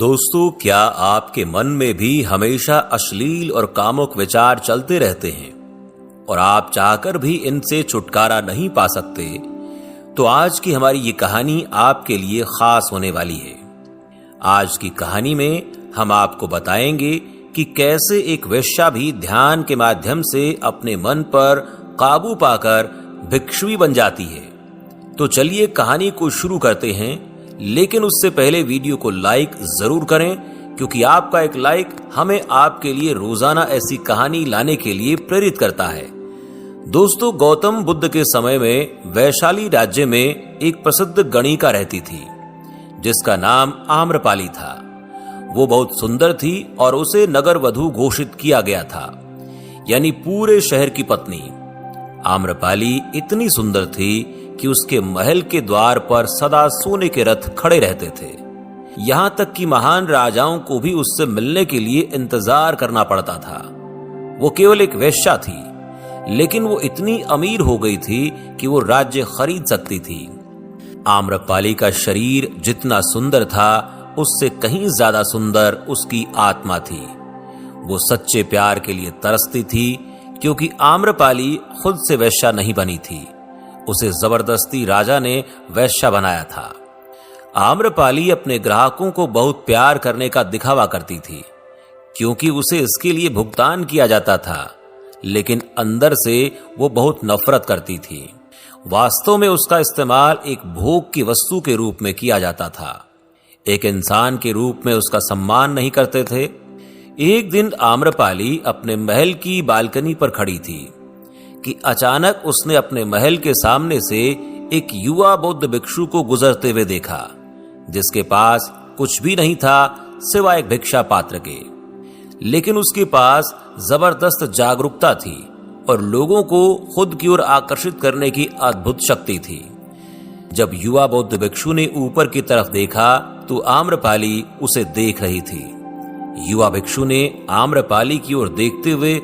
दोस्तों, क्या आपके मन में भी हमेशा अश्लील और कामुक विचार चलते रहते हैं और आप चाहकर भी इनसे छुटकारा नहीं पा सकते? तो आज की हमारी ये कहानी आपके लिए खास होने वाली है। आज की कहानी में हम आपको बताएंगे कि कैसे एक वेश्या भी ध्यान के माध्यम से अपने मन पर काबू पाकर भिक्षुवी बन जाती है। तो चलिए कहानी को शुरू करते हैं, लेकिन उससे पहले वीडियो को लाइक जरूर करें, क्योंकि आपका एक लाइक हमें आपके लिए रोजाना ऐसी कहानी लाने के लिए प्रेरित करता है। दोस्तों, गौतम बुद्ध के समय में वैशाली राज्य में एक प्रसिद्ध गणिका रहती थी, जिसका नाम आम्रपाली था। वो बहुत सुंदर थी और उसे नगर वधू घोषित किया गया था, यानी पूरे शहर की पत्नी। आम्रपाली इतनी सुंदर थी कि उसके महल के द्वार पर सदा सोने के रथ खड़े रहते थे। यहां तक कि महान राजाओं को भी उससे मिलने के लिए इंतजार करना पड़ता था। वो केवल एक वेश्या थी, लेकिन वो इतनी अमीर हो गई थी कि वो राज्य खरीद सकती थी। आम्रपाली का शरीर जितना सुंदर था, उससे कहीं ज्यादा सुंदर उसकी आत्मा थी। वो सच्चे प्यार के लिए तरसती थी, क्योंकि आम्रपाली खुद से वेश्या नहीं बनी थी, उसे जबरदस्ती राजा ने वेश्या बनाया था। आम्रपाली अपने ग्राहकों को बहुत प्यार करने का दिखावा करती थी, क्योंकि उसे इसके लिए भुगतान किया जाता था, लेकिन अंदर से वो बहुत नफरत करती थी। वास्तव में उसका इस्तेमाल एक भोग की वस्तु के रूप में किया जाता था। एक इंसान के रूप में उसका सम्मान नहीं करते थे। एक दिन आम्रपाली अपने महल की बालकनी पर खड़ी थी कि अचानक उसने अपने महल के सामने से एक युवा बौद्ध भिक्षु को गुजरते हुए देखा, जिसके पास कुछ भी नहीं था सिवाय एक भिक्षा पात्र के। लेकिन उसके पास जबरदस्त जागरूकता थी और लोगों को खुद की ओर आकर्षित करने की अद्भुत शक्ति थी। जब युवा बौद्ध भिक्षु ने ऊपर की तरफ देखा तो आम्रपाली उसे देख रही थी। युवा भिक्षु ने आम्रपाली की ओर देखते हुए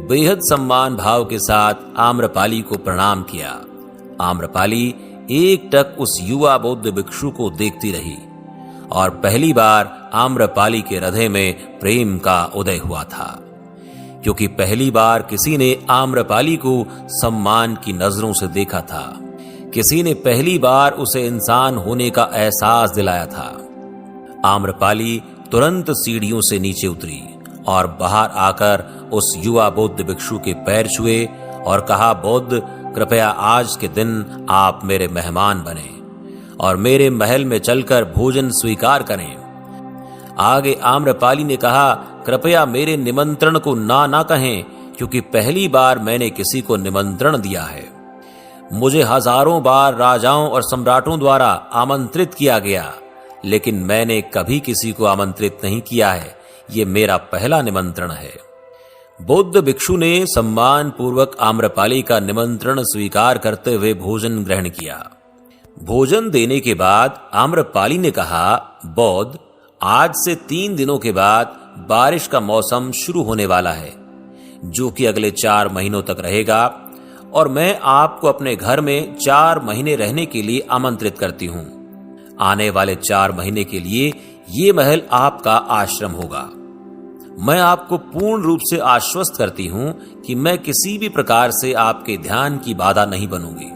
बेहद सम्मान भाव के साथ आम्रपाली को प्रणाम किया। आम्रपाली एकटक उस युवा बौद्ध भिक्षु को देखती रही और पहली बार आम्रपाली के हृदय में प्रेम का उदय हुआ था, क्योंकि पहली बार किसी ने आम्रपाली को सम्मान की नजरों से देखा था। किसी ने पहली बार उसे इंसान होने का एहसास दिलाया था। आम्रपाली तुरंत सीढ़ियों से नीचे उतरी और बाहर आकर उस युवा बौद्ध भिक्षु के पैर छुए और कहा, बौद्ध, कृपया आज के दिन आप मेरे मेहमान बने और मेरे महल में चलकर भोजन स्वीकार करें। आगे आम्रपाली ने कहा, कृपया मेरे निमंत्रण को ना कहें, क्योंकि पहली बार मैंने किसी को निमंत्रण दिया है। मुझे हजारों बार राजाओं और सम्राटों द्वारा आमंत्रित किया गया, लेकिन मैंने कभी किसी को आमंत्रित नहीं किया है। ये मेरा पहला निमंत्रण है। बौद्ध भिक्षु ने सम्मान पूर्वक आम्रपाली का निमंत्रण स्वीकार करते हुए भोजन ग्रहण किया। भोजन देने के बाद आम्रपाली ने कहा, बौद्ध, आज से 3 दिनों के बाद बारिश का मौसम शुरू होने वाला है, जो कि अगले 4 महीनों तक रहेगा, और मैं आपको अपने घर में 4 महीने रहने के लिए आमंत्रित करती हूं। आने वाले 4 महीने के लिए ये महल आपका आश्रम होगा। मैं आपको पूर्ण रूप से आश्वस्त करती हूं कि मैं किसी भी प्रकार से आपके ध्यान की बाधा नहीं बनूंगी,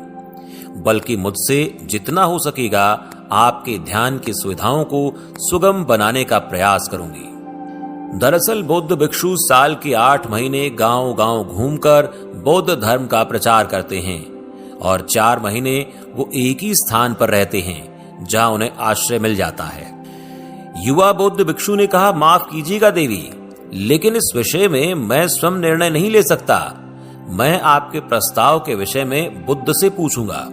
बल्कि मुझसे जितना हो सकेगा आपके ध्यान की सुविधाओं को सुगम बनाने का प्रयास करूंगी। दरअसल बौद्ध भिक्षु साल के 8 महीने गांव-गांव घूमकर बौद्ध धर्म का प्रचार करते हैं और 4 महीने वो एक ही स्थान पर रहते हैं जहां उन्हें आश्रय मिल जाता है। युवा बौद्ध भिक्षु ने कहा, माफ कीजिएगा देवी, लेकिन इस विषय में मैं स्वयं निर्णय नहीं ले सकता। मैं आपके प्रस्ताव के विषय में बुद्ध से पूछूंगा।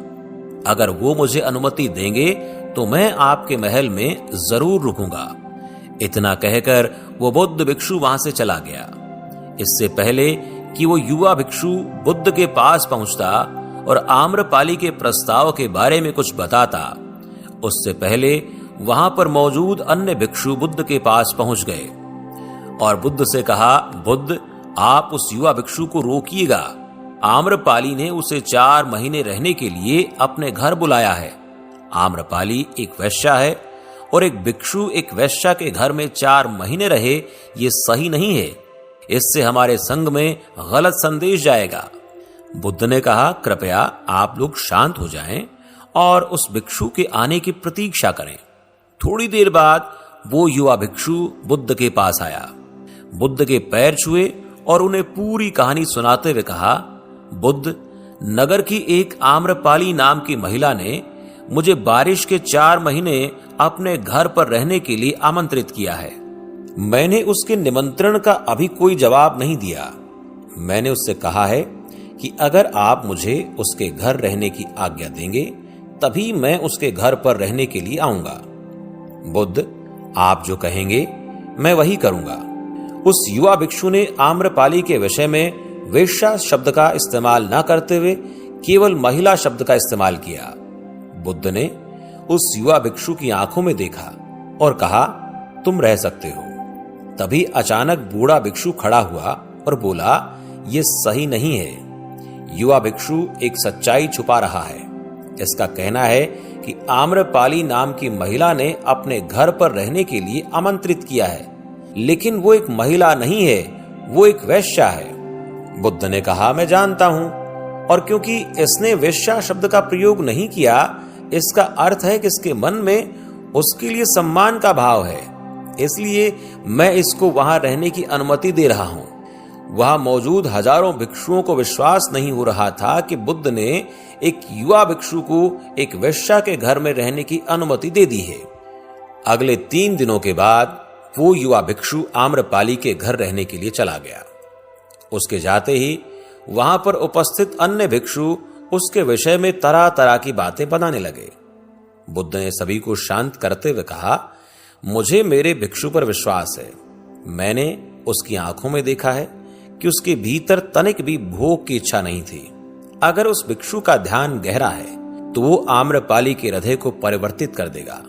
अगर वो मुझे अनुमति देंगे तो मैं आपके महल में जरूर रुकूंगा। इतना कहकर वो बौद्ध भिक्षु वहां से चला गया। इससे पहले कि वो युवा भिक्षु बुद्ध के पास पहुंचता और आम्रपाली के प्रस्ताव के बारे में कुछ बताता, उससे पहले वहां पर मौजूद अन्य भिक्षु बुद्ध के पास पहुंच गए और बुद्ध से कहा, बुद्ध, आप उस युवा भिक्षु को रोकिएगा। आम्रपाली ने उसे 4 महीने रहने के लिए अपने घर बुलाया है। आम्रपाली एक वेश्या है और एक भिक्षु एक वेश्या के घर में 4 महीने रहे, ये सही नहीं है। इससे हमारे संघ में गलत संदेश जाएगा। बुद्ध ने कहा, कृपया आप लोग शांत हो जाएं और उस भिक्षु के आने की प्रतीक्षा करें। थोड़ी देर बाद वो युवा भिक्षु बुद्ध के पास आया, बुद्ध के पैर छुए और उन्हें पूरी कहानी सुनाते हुए कहा, बुद्ध, नगर की एक आम्रपाली नाम की महिला ने मुझे बारिश के 4 महीने अपने घर पर रहने के लिए आमंत्रित किया है। मैंने उसके निमंत्रण का अभी कोई जवाब नहीं दिया। मैंने उससे कहा है कि अगर आप मुझे उसके घर रहने की आज्ञा देंगे तभी मैं उसके घर पर रहने के लिए आऊंगा। बुद्ध, आप जो कहेंगे मैं वही करूंगा। उस युवा भिक्षु ने आम्रपाली के विषय में वेश्या शब्द का इस्तेमाल न करते हुए केवल महिला शब्द का इस्तेमाल किया। बुद्ध ने उस युवा भिक्षु की आंखों में देखा और कहा, तुम रह सकते हो। तभी अचानक बूढ़ा भिक्षु खड़ा हुआ और बोला, यह सही नहीं है। युवा भिक्षु एक सच्चाई छुपा रहा है। इसका कहना है कि आम्रपाली नाम की महिला ने अपने घर पर रहने के लिए आमंत्रित किया है, लेकिन वो एक महिला नहीं है, वो एक वेश्या है। बुद्ध ने कहा, मैं जानता हूं, और क्योंकि इसने वेश्या शब्द का प्रयोग नहीं किया, इसका अर्थ है कि इसके मन में उसके लिए सम्मान का भाव है, इसलिए मैं इसको वहां रहने की अनुमति दे रहा हूं। वहां मौजूद हजारों भिक्षुओं को विश्वास नहीं हो रहा था कि बुद्ध ने एक युवा भिक्षु को एक वेश्या के घर में रहने की अनुमति दे दी है। अगले 3 दिनों के बाद वो युवा भिक्षु आम्रपाली के घर रहने के लिए चला गया। उसके जाते ही वहां पर उपस्थित अन्य भिक्षु उसके विषय में तरह तरह की बातें बनाने लगे। बुद्ध ने सभी को शांत करते हुए कहा, मुझे मेरे भिक्षु पर विश्वास है। मैंने उसकी आंखों में देखा है कि उसके भीतर तनिक भी भोग की इच्छा नहीं थी। अगर उस भिक्षु का ध्यान गहरा है तो वो आम्रपाली के हृदय को परिवर्तित कर देगा,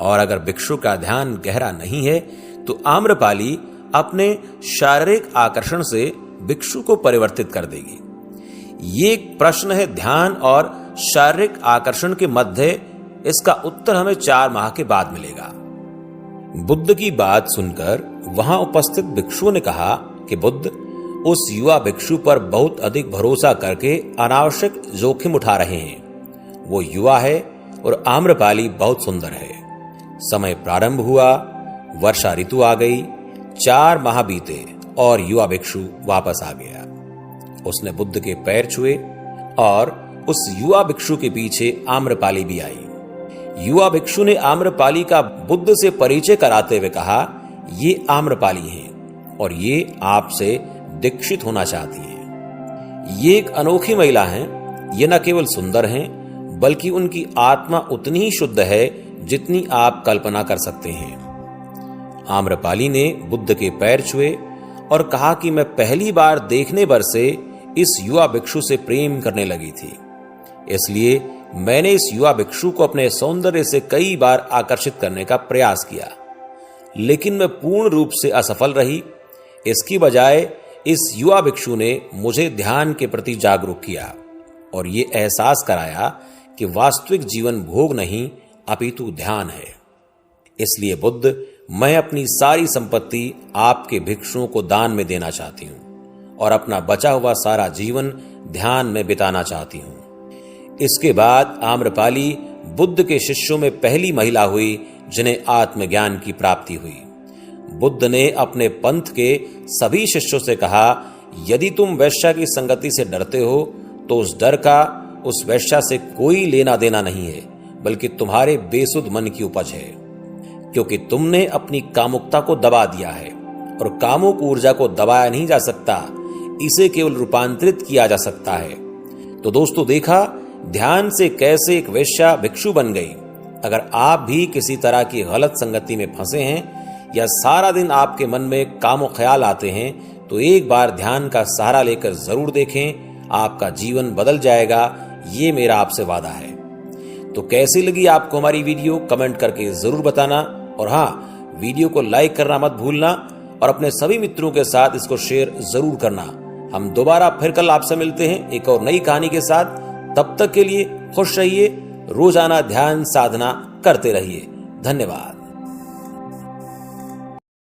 और अगर भिक्षु का ध्यान गहरा नहीं है तो आम्रपाली अपने शारीरिक आकर्षण से भिक्षु को परिवर्तित कर देगी। ये एक प्रश्न है ध्यान और शारीरिक आकर्षण के मध्य। इसका उत्तर हमें 4 माह के बाद मिलेगा। बुद्ध की बात सुनकर वहां उपस्थित भिक्षुओं ने कहा कि बुद्ध उस युवा भिक्षु पर बहुत अधिक भरोसा करके अनावश्यक जोखिम उठा रहे हैं। वो युवा है और आम्रपाली बहुत सुंदर है। समय प्रारंभ हुआ, वर्षा ऋतु आ गई, 4 माह बीते और युवा भिक्षु वापस आ गया। उसने बुद्ध के पैर छुए और उस युवा भिक्षु के पीछे आम्रपाली भी आई। युवा भिक्षु ने आम्रपाली का बुद्ध से परिचय कराते हुए कहा, ये आम्रपाली हैं और ये आपसे दीक्षित होना चाहती हैं। ये एक अनोखी महिला हैं। ये न केवल सुंदर हैं बल्कि उनकी आत्मा उतनी ही शुद्ध है जितनी आप कल्पना कर सकते हैं। आम्रपाली ने बुद्ध के पैर छुए और कहा कि मैं पहली बार देखने भर से इस युवा भिक्षु से प्रेम करने लगी थी, इसलिए मैंने इस युवा भिक्षु को अपने सौंदर्य से कई बार आकर्षित करने का प्रयास किया, लेकिन मैं पूर्ण रूप से असफल रही। इसकी बजाय इस युवा भिक्षु ने मुझे ध्यान के प्रति जागरूक किया और ये एहसास कराया कि वास्तविक जीवन भोग नहीं अपितु ध्यान है। इसलिए बुद्ध, मैं अपनी सारी संपत्ति आपके भिक्षुओं को दान में देना चाहती हूं और अपना बचा हुआ सारा जीवन ध्यान में बिताना चाहती हूं। इसके बाद आम्रपाली बुद्ध के शिष्यों में पहली महिला हुई जिन्हें आत्मज्ञान की प्राप्ति हुई। बुद्ध ने अपने पंथ के सभी शिष्यों से कहा, यदि तुम वेश्या की संगति से डरते हो तो उस डर का उस वेश्या से कोई लेना देना नहीं है, बल्कि तुम्हारे बेसुध मन की उपज है, क्योंकि तुमने अपनी कामुकता को दबा दिया है और कामुक ऊर्जा को दबाया नहीं जा सकता, इसे केवल रूपांतरित किया जा सकता है। तो दोस्तों, देखा ध्यान से कैसे एक वेश्या भिक्षु बन गई। अगर आप भी किसी तरह की गलत संगति में फंसे हैं या सारा दिन आपके मन में कामो ख्याल आते हैं तो एक बार ध्यान का सहारा लेकर जरूर देखें, आपका जीवन बदल जाएगा, ये मेरा आपसे वादा है। तो कैसी लगी आपको हमारी वीडियो, कमेंट करके जरूर बताना, और हाँ, वीडियो को लाइक करना मत भूलना और अपने सभी मित्रों के साथ इसको शेयर जरूर करना। हम दोबारा फिर कल आपसे मिलते हैं एक और नई कहानी के साथ। तब तक के लिए खुश रहिए, रोजाना ध्यान साधना करते रहिए। धन्यवाद।